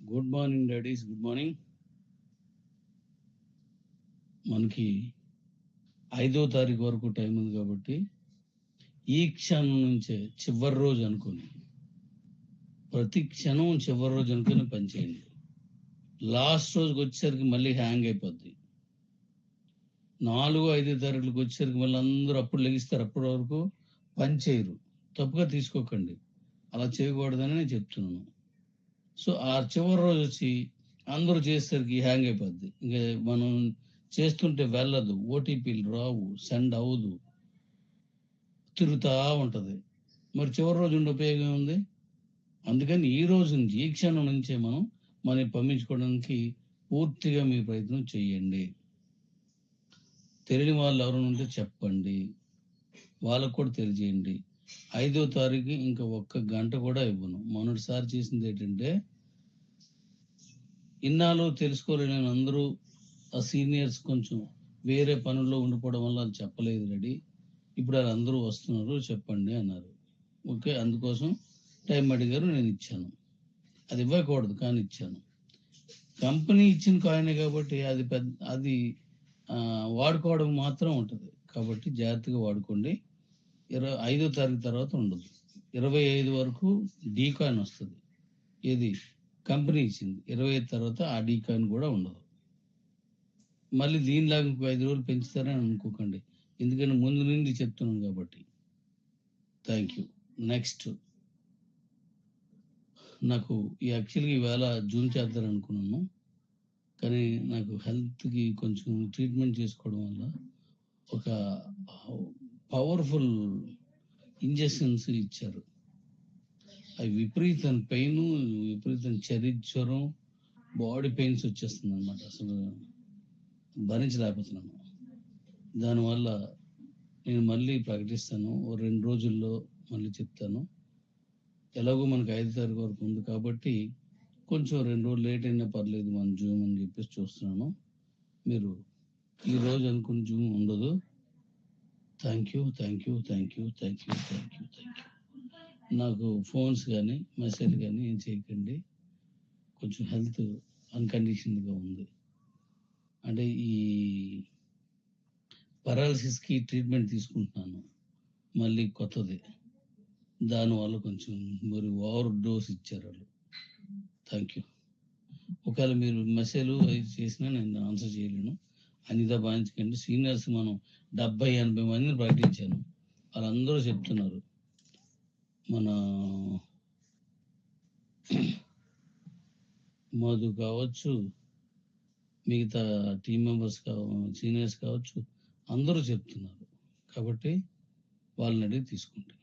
Good morning daddy's, good morning. మనకి 5వ తారీఖు వరకు టైం ఉంది కాబట్టి ఈ క్షణం నుంచే చివరి రోజు అనుకుని, ప్రతి క్షణం చివరి రోజు అనుకుని పనిచేయండి. లాస్ట్ రోజుకి వచ్చేసరికి మళ్ళీ హ్యాంగ్ అయిపోద్ది. 4, 5 తారీఖులకు వచ్చేసరికి మళ్ళీ అందరూ అప్పుడు లెగిస్తారు, అప్పటి వరకు పని చేయరు. తప్పుగా తీసుకోకండి, అలా చేయకూడదని నేను చెప్తున్నాను. సో ఆ చివరి రోజు వచ్చి అందరూ చేసేసరికి హ్యాంగ్ అయిపోద్ది. ఇంకా మనం చేస్తుంటే వెళ్ళదు, ఓటీపీలు రావు, సెండ్ అవ్వదు, తిరుగుతూ ఉంటుంది. మరి చివరి రోజు ఉండే ఉపయోగం ఉంది. అందుకని ఈ రోజు నుంచి, ఈ క్షణం నుంచే మనం పంపించుకోవడానికి పూర్తిగా మీ ప్రయత్నం చేయండి. తెలియని వాళ్ళు ఎవరైనా ఉంటే చెప్పండి, వాళ్ళకు కూడా తెలియజేయండి. 5వ తారీఖు ఇంకా 1 గంట కూడా ఇవ్వను. మొన్నటిసారి చేసింది ఏంటంటే, ఇన్నాళ్ళు తెలుసుకోలేని అందరూ ఆ సీనియర్స్ కొంచెం వేరే పనుల్లో ఉండిపోవడం వల్ల వాళ్ళు చెప్పలేదు రెడీ. ఇప్పుడు వాళ్ళు అందరూ వస్తున్నారు, చెప్పండి అన్నారు. ఓకే, అందుకోసం టైం అడిగారు, నేను ఇచ్చాను. అది ఇవ్వకూడదు కానీ ఇచ్చాను. కంపెనీ ఇచ్చిన కాయినే కాబట్టి అది అది వాడుకోవడం మాత్రం ఉంటుంది. కాబట్టి జాగ్రత్తగా వాడుకోండి. 5వ తారీఖు తర్వాత ఉండదు. 25 వరకు డీ కాయిన్ వస్తుంది. ఏది కంపెనీ ఇచ్చింది. 25 తర్వాత ఆ డీ కాయిన్ కూడా ఉండదు. మళ్ళీ దీనిలాగా ఇంకో 5 రోజులు పెంచుతారని అనుకోకండి, ఎందుకంటే ముందు నుండి చెప్తున్నాను కాబట్టి. Thank you. నెక్స్ట్, నాకు యాక్చువల్గా ఈవేళ జూమ్ చేద్దాం అనుకున్నాను, కానీ నాకు హెల్త్కి కొంచెం ట్రీట్మెంట్ చేసుకోవడం వల్ల ఒక పవర్ఫుల్ ఇంజెక్షన్స్ ఇచ్చారు. అవి విపరీతం పెయిన్, విపరీతం జ్వరం, బాడీ పెయిన్స్ వచ్చేస్తుంది అనమాట. అసలు భరించలేకపోతున్నాను. దానివల్ల నేను మళ్ళీ ప్రకటిస్తాను, 2 రోజుల్లో మళ్ళీ చెప్తాను. ఎలాగో మనకి 5 తారీఖు వరకు ఉంది కాబట్టి కొంచెం 2 రోజులు లేట్ అయినా పర్లేదు మన జూమ్ అని చెప్పేసి చూస్తున్నాను. మీరు ఈ రోజు అనుకున్న జూమ్ ఉండదు. Thank you, thank you, thank you, thank you, thank you, thank you. నాకు ఫోన్స్ కానీ మెసేజ్ కానీ ఏం చేయకండి. కొంచెం హెల్త్ అన్కండిషన్గా ఉంది. అంటే ఈ పెరాలసిస్కి ట్రీట్మెంట్ తీసుకుంటున్నాను, మళ్ళీ కొత్తది. దానివల్ల కొంచెం మరి ఓవర్ డోస్ ఇచ్చారు వాళ్ళు. Thank you. ఒకవేళ మీరు మెసేజ్ అవి చేసినా నేను ఆన్సర్ చేయలేను, అనిదా భావించకండి. సీనియర్స్ మనం 70-80 మందిని ప్రకటించాను, వాళ్ళందరూ చెప్తున్నారు. మన మధు కావచ్చు, మిగతా టీం మెంబర్స్ సీనియర్స్ కావచ్చు, అందరూ చెప్తున్నారు. కాబట్టి వాళ్ళని అడిగి తీసుకోండి.